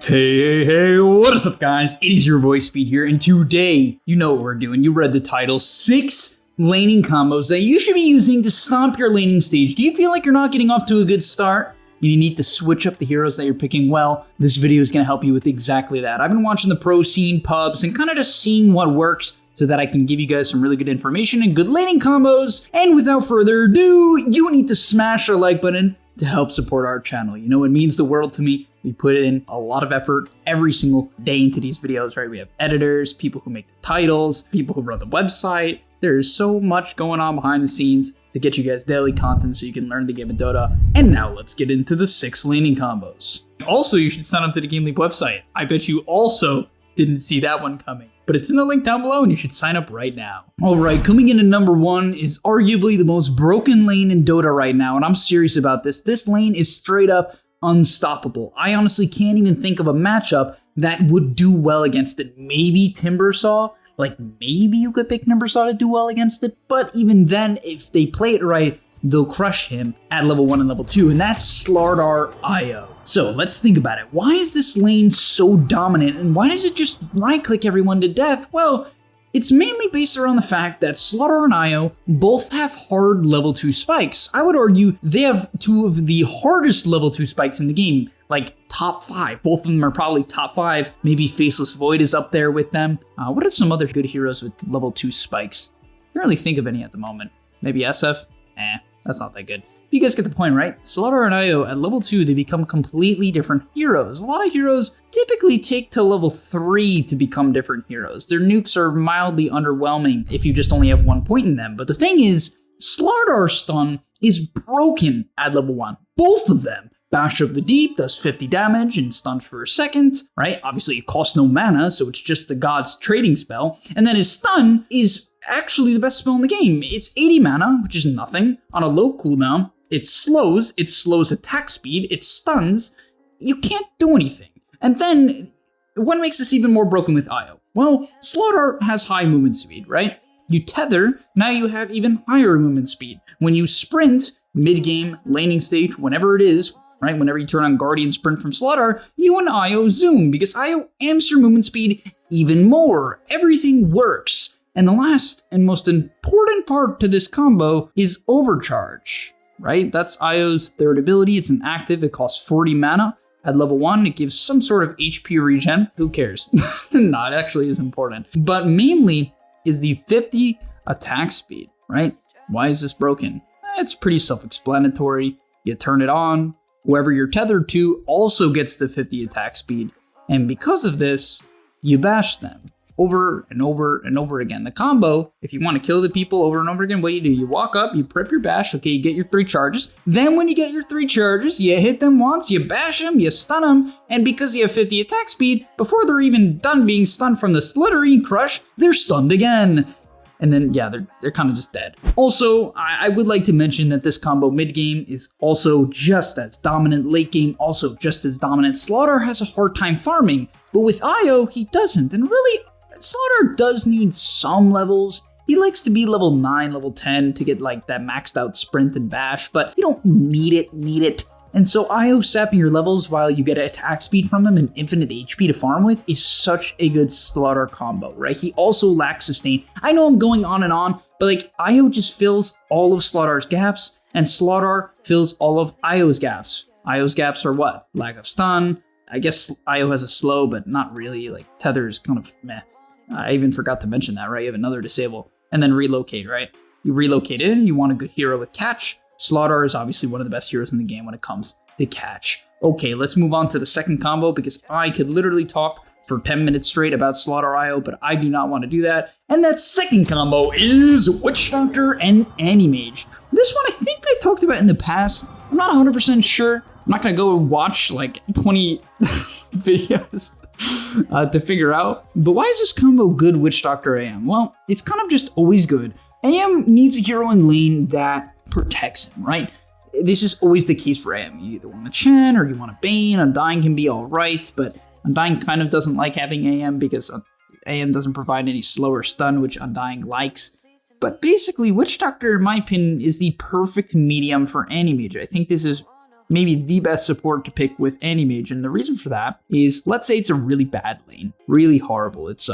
Hey, what is up guys? It is your boy Speed here, and today, you know what we're doing. You read the title, 6 laning combos that you should be using to stomp your laning stage. Do you feel like you're not getting off to a good start? You need to switch up the heroes that you're picking. Well, this video is going to help you with exactly that. I've been watching the pro scene, pubs, and kind of just seeing what works so that I can give you guys some really good information and good laning combos. And without further ado, you need to smash the like button to help support our channel. You know, it means the world to me. We put in a lot of effort every single day into these videos, right? We have editors, people who make the titles, people who run the website. There's so much going on behind the scenes to get you guys daily content so you can learn the game of Dota. And now let's get into the 6 laning combos. Also, you should sign up to the gameleap website. I bet you also didn't see that one coming, but it's in the link down below and you should sign up right now. All right, coming in at number 1 is arguably the most broken lane in Dota right now, and I'm serious about this. This lane is straight up unstoppable. I honestly can't even think of a matchup that would do well against it. Maybe Timbersaw, like maybe you could pick Timbersaw to do well against it, but even then, if they play it right, they'll crush him at level 1 and level 2, and that's Slardar IO. So let's think about it. Why is this lane so dominant, and why does it just right-click everyone to death? Well, it's mainly based around the fact that Slardar and IO both have hard level 2 spikes. I would argue they have 2 of the hardest level 2 spikes in the game, like top 5. Both of them are probably top 5. Maybe Faceless Void is up there with them. What are some other good heroes with level 2 spikes? I can't really think of any at the moment. Maybe SF? That's not that good. You guys get the point, right? Slardar and IO at level 2, they become completely different heroes. A lot of heroes typically take to level 3 to become different heroes. Their nukes are mildly underwhelming if you just only have 1 point in them. But the thing is, Slardar's stun is broken at level 1. Both of them. Bash of the Deep does 50 damage and stun for a second, right? Obviously it costs no mana, so it's just the god's trading spell. And then his stun is actually the best spell in the game. It's 80 mana, which is nothing, on a low cooldown. It slows attack speed, it stuns, you can't do anything. And then, what makes this even more broken with IO? Well, Slardar has high movement speed, right? You tether, now you have even higher movement speed. When you sprint, mid-game, laning stage, whenever it is, right? Whenever you turn on Guardian Sprint from Slardar, you and IO zoom, because IO amps your movement speed even more. Everything works. And the last and most important part to this combo is Overcharge. Right? That's IO's third ability. It's an active. It costs 40 mana. At level 1, it gives some sort of HP regen. Who cares? No, it actually is important. But mainly is the 50 attack speed, right? Why is this broken? It's pretty self-explanatory. You turn it on. Whoever you're tethered to also gets the 50 attack speed. And because of this, you bash them over and over and over again. The combo, if you want to kill the people over and over again, what do? You walk up, you prep your bash, okay, you get your 3 charges. Then when you get your 3 charges, you hit them once, you bash them, you stun them, and because you have 50 attack speed, before they're even done being stunned from the Slithering Crush, they're stunned again. And then, yeah, they're kind of just dead. Also, I would like to mention that this combo mid-game is also just as dominant. Late game, also just as dominant. Slardar has a hard time farming, but with IO, he doesn't. And really, Slardar does need some levels. He likes to be level 9, level 10 to get like that maxed out sprint and bash, but you don't need it. And so IO sapping your levels while you get attack speed from him and infinite HP to farm with is such a good Slardar combo, right? He also lacks sustain. I know I'm going on and on, but like IO just fills all of Slardar's gaps and Slardar fills all of IO's gaps. IO's gaps are what? Lack of stun. I guess IO has a slow, but not really. Like tether is kind of meh. I even forgot to mention that, right? You have another disable. And then relocate, right? You relocate in, you want a good hero with catch. Slardar is obviously one of the best heroes in the game when it comes to catch. Okay, let's move on to the second combo because I could literally talk for 10 minutes straight about Slardar IO, but I do not want to do that. And that second combo is Witch Doctor and Animage. This one I think I talked about in the past. I'm not 100% sure. I'm not going to go watch like 20 videos to figure out. But why is this combo good Witch Doctor AM? Well, it's kind of just always good. AM needs a hero in lane that protects him, right? This is always the case for AM. You either want a Chen or you want a Bane. Undying can be all right, but Undying kind of doesn't like having AM because AM doesn't provide any slower stun, which Undying likes. But basically, Witch Doctor, in my opinion, is the perfect medium for Animage. I think this is maybe the best support to pick with Anti-Mage, and the reason for that is, let's say it's a really bad lane, really horrible. It's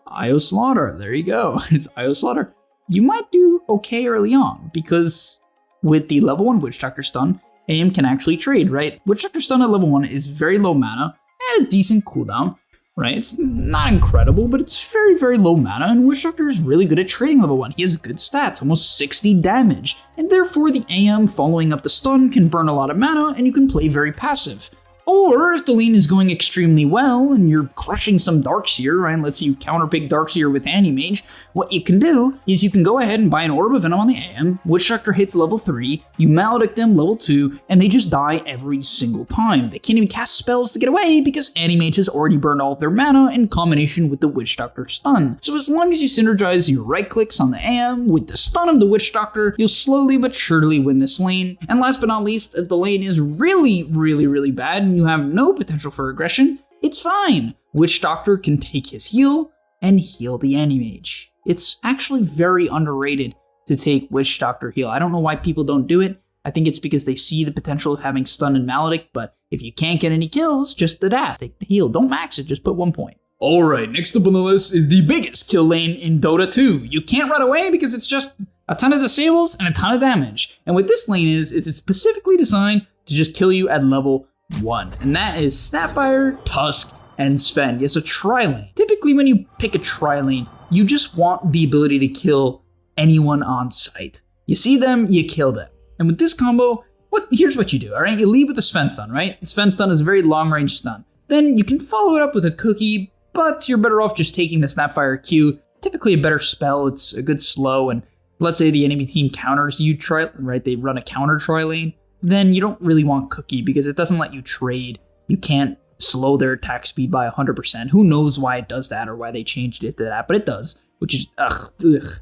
IO Slaughter, there you go, it's IO Slaughter. You might do okay early on, because with the level 1 Witch Doctor stun, AM can actually trade, right? Witch Doctor stun at level 1 is very low mana, and a decent cooldown, right? It's not incredible, but it's very, very low mana, and Witch Doctor is really good at trading level 1. He has good stats, almost 60 damage, and therefore the AM following up the stun can burn a lot of mana, and you can play very passive. Or if the lane is going extremely well and you're crushing some Darkseer, right? Let's say you counterpick Darkseer with Anti-Mage, what you can do is you can go ahead and buy an Orb of Venom on the AM, Witch Doctor hits level 3, you Maledict them level 2, and they just die every single time. They can't even cast spells to get away because Anti-Mage has already burned all of their mana in combination with the Witch Doctor stun. So as long as you synergize your right clicks on the AM with the stun of the Witch Doctor, you'll slowly but surely win this lane. And last but not least, if the lane is really, really, really bad and you have no potential for aggression, it's fine. Witch Doctor can take his heal and heal the Anti-Mage. It's actually very underrated to take Witch Doctor heal. I don't know why people don't do it. I think it's because they see the potential of having stun and Maledict, but if you can't get any kills, just adapt. Take the heal. Don't max it, just put 1 point. Alright, next up on the list is the biggest kill lane in Dota 2. You can't run away because it's just a ton of disables and a ton of damage. And what this lane is it's specifically designed to just kill you at level 1, and that is Snapfire, Tusk, and Sven. Yes, a tri-lane. Typically when you pick a tri-lane, you just want the ability to kill anyone on sight. You see them, you kill them. And with this combo, here's what you do, all right? You lead with the Sven stun, right? Sven stun is a very long-range stun. Then you can follow it up with a cookie, but you're better off just taking the Snapfire Q. Typically a better spell, it's a good slow, and let's say the enemy team counters you, right? They run a counter tri-lane. Then you don't really want Cookie because it doesn't let you trade. You can't slow their attack speed by 100%. Who knows why it does that or why they changed it to that, but it does, which is ugh.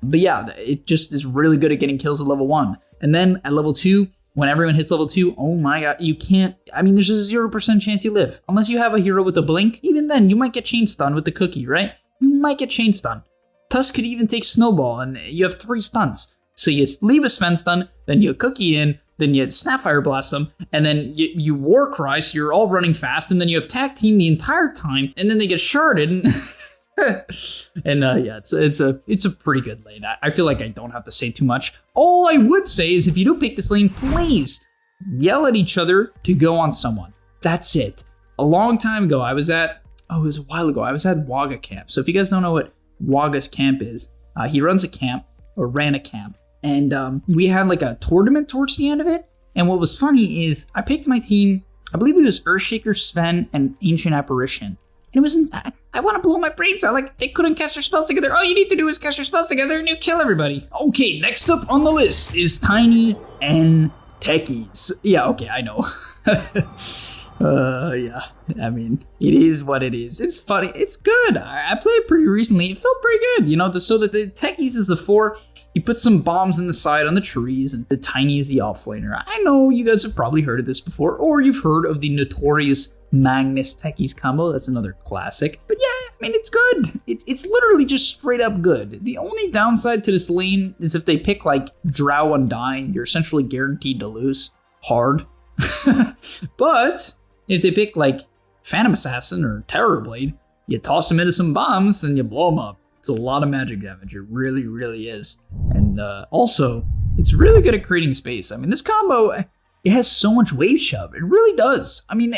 But yeah, it just is really good at getting kills at level 1. And then at level 2, when everyone hits level 2, oh my god, you can't, I mean, there's a 0% chance you live. Unless you have a hero with a blink, even then, you might get chain stun with the Cookie, right? You might get chain stun. Tusk could even take Snowball, and you have 3 stuns. So you leave a Sven stun, then you Cookie in, then you Snapfire Blast them, and then you War Cry, so you're all running fast, and then you have tag team the entire time, and then they get sharded, and yeah, it's a pretty good lane. I feel like I don't have to say too much. All I would say is if you do pick this lane, please yell at each other to go on someone. That's it. A long time ago, it was a while ago, I was at Waga Camp. So if you guys don't know what Waga's camp is, he runs a camp, or ran a camp. And we had like a tournament towards the end of it. And what was funny is I picked my team, I believe it was Earthshaker, Sven, and Ancient Apparition. And it was, I want to blow my brains out. Like, they couldn't cast their spells together. All you need to do is cast your spells together and you kill everybody. Okay, next up on the list is Tiny and Techies. Yeah, okay, I know. Yeah, I mean, it is what it is. It's funny, it's good. I played pretty recently, it felt pretty good. You know, so that the Techies is the 4, you put some bombs in the side on the trees, and the Tiny is the offlaner. I know you guys have probably heard of this before, or you've heard of the notorious Magnus Techies combo. That's another classic. But yeah, I mean, it's good. It's literally just straight up good. The only downside to this lane is if they pick like Drow Undying, you're essentially guaranteed to lose hard. But if they pick like Phantom Assassin or Terrorblade, you toss them into some bombs and you blow them up. It's a lot of magic damage. It really, really is. And also, it's really good at creating space. I mean, this combo, it has so much wave shove. It really does. I mean,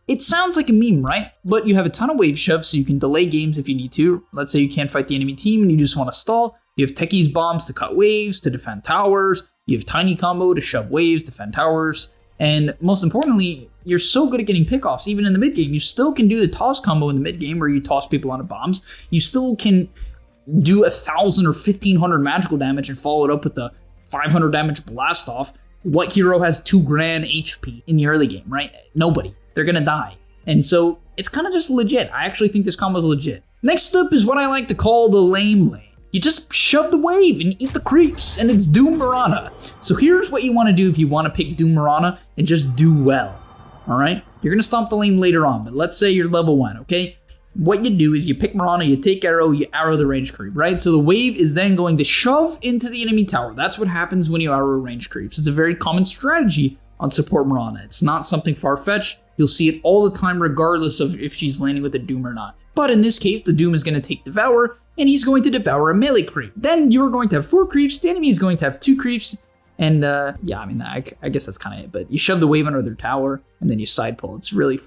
it sounds like a meme, right? But you have a ton of wave shove, so you can delay games if you need to. Let's say you can't fight the enemy team and you just want to stall. You have Techies bombs to cut waves, to defend towers. You have Tiny combo to shove waves, defend towers. And most importantly, you're so good at getting pickoffs, even in the mid game. You still can do the toss combo in the mid game where you toss people onto bombs. You still can do 1,000 or 1,500 magical damage and follow it up with the 500 damage blast off. What hero has 2 grand HP in the early game, right? Nobody. They're gonna die. And so it's kind of just legit. I actually think this combo is legit. Next up is what I like to call the lame lane. You just shove the wave and eat the creeps, and it's Doom Mirana. So here's what you want to do if you want to pick Doom Mirana and just do well. All right? You're gonna stomp the lane later on, but let's say you're level 1, okay? What you do is you pick Mirana, you take arrow, you arrow the range creep, right? So the wave is then going to shove into the enemy tower. That's what happens when you arrow range creeps. It's a very common strategy on support Mirana. It's not something far-fetched. You'll see it all the time regardless of if she's landing with a Doom or not. But in this case, the Doom is going to take Devour, and he's going to devour a melee creep. Then you're going to have 4 creeps, the enemy is going to have 2 creeps, and yeah, I mean, I guess that's kind of it. But you shove the wave under their tower, and then you side pull. It's really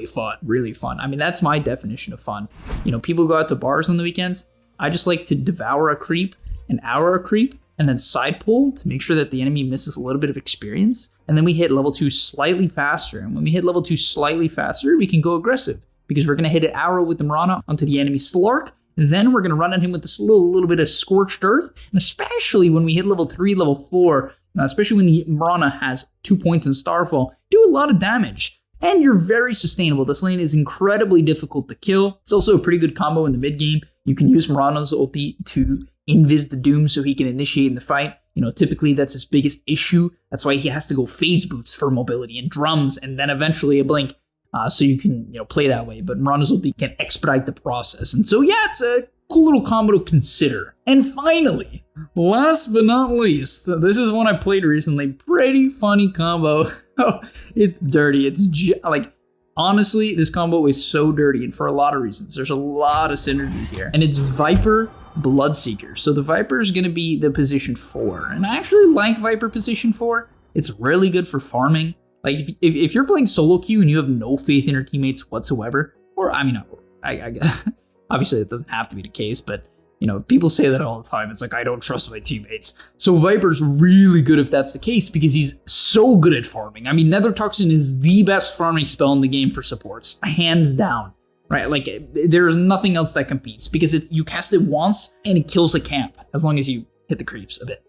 fun. I mean, that's my definition of fun. You know, people go out to bars on the weekends. I just like to devour a creep, and hour a creep, and then side pull to make sure that the enemy misses a little bit of experience. And then we hit level 2 slightly faster. And when we hit level 2 slightly faster, we can go aggressive because we're going to hit an arrow with the Mirana onto the enemy Slark. And then we're going to run at him with this little bit of Scorched Earth. And especially when we hit level 3, level 4, especially when the Mirana has 2 points in Starfall, do a lot of damage. And you're very sustainable. This lane is incredibly difficult to kill. It's also a pretty good combo in the mid game. You can use Mirana's ulti to invis the Doom so he can initiate in the fight. You know, typically that's his biggest issue. That's why he has to go phase boots for mobility and drums and then eventually a blink. So you can, you know, play that way. But Mirana's ulti can expedite the process. And so, yeah, it's a cool little combo to consider. And finally, last but not least, this is one I played recently. Pretty funny combo. It's dirty. Like, honestly, this combo is so dirty, and for a lot of reasons. There's a lot of synergy here. And it's Viper Bloodseeker. So the Viper is going to be the position 4. And I actually like Viper position 4. It's really good for farming. Like, if you're playing solo queue and you have no faith in your teammates whatsoever, or, I mean, I obviously it doesn't have to be the case, but, you know, people say that all the time. It's like, I don't trust my teammates. So Viper's really good if that's the case, because he's so good at farming. I mean, Nether Toxin is the best farming spell in the game for supports, hands down, right? Like, there's nothing else that competes, because you cast it once and it kills a camp, as long as you hit the creeps a bit.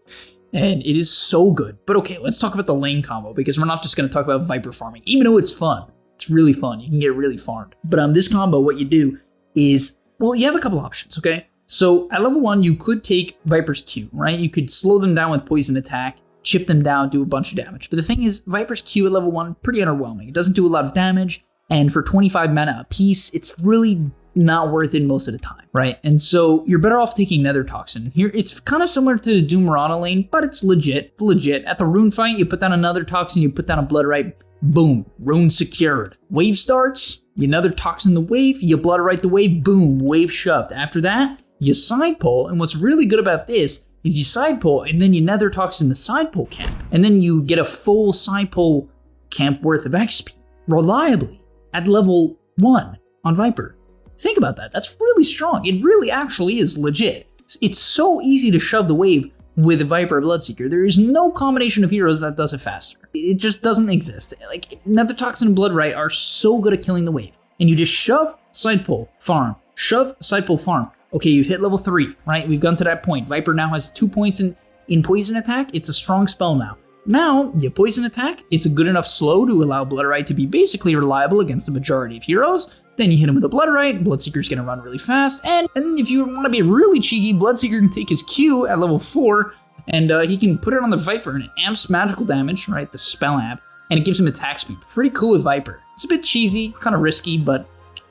And it is so good. But okay, let's talk about the lane combo, because we're not just going to talk about Viper farming, even though it's fun. It's really fun. You can get really farmed. But this combo, what you do is, well, you have a couple options, okay? So at level 1, you could take Viper's Q, right? You could slow them down with poison attack, chip them down, do a bunch of damage. But the thing is, Viper's Q at level 1, pretty underwhelming. It doesn't do a lot of damage. And for 25 mana a piece, it's really not worth it most of the time, right? And so you're better off taking Nether Toxin. Here, it's kind of similar to the Doom Mirana lane, but it's legit. It's legit. At the rune fight, you put down another Toxin, you put down a Bloodrite, boom, rune secured. Wave starts, you Nether Toxin the wave, you Bloodrite the wave, boom, wave shoved. After that, you side pull, and what's really good about this is you side pull, and then you Nether Toxin the side pull camp, and then you get a full side pull camp worth of XP, reliably, at level 1 on Viper. Think about that. That's really strong. It really actually is legit. It's so easy to shove the wave with a Viper Bloodseeker. There is no combination of heroes that does it faster. It just doesn't exist. Like, Nether Toxin and Bloodrite are so good at killing the wave. And you just shove, side pull, farm. Shove, side pull, farm. Okay, you've hit level 3, right? We've gone to that point. Viper now has 2 points in poison attack. It's a strong spell now. Now, you poison attack. It's a good enough slow to allow Bloodrite to be basically reliable against the majority of heroes. Then you hit him with a Bloodrite, Bloodseeker's gonna run really fast, and if you want to be really cheeky, Bloodseeker can take his Q at level 4, and he can put it on the Viper, and it amps magical damage, right, the spell amp, and it gives him attack speed. Pretty cool with Viper. It's a bit cheesy, kind of risky, but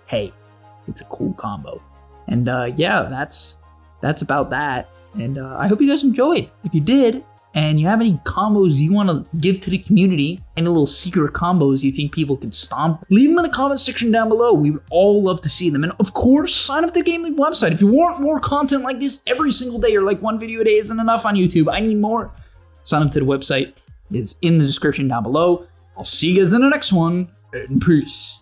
hey, it's a cool combo. And yeah, that's about that, and I hope you guys enjoyed. If you did, and you have any combos you want to give to the community, any little secret combos you think people can stomp, leave them in the comment section down below. We would all love to see them. And of course, sign up to the gameleap website. If you want more content like this every single day, or like 1 video a day isn't enough on YouTube, I need more. Sign up to the website. It's in the description down below. I'll see you guys in the next one, and peace.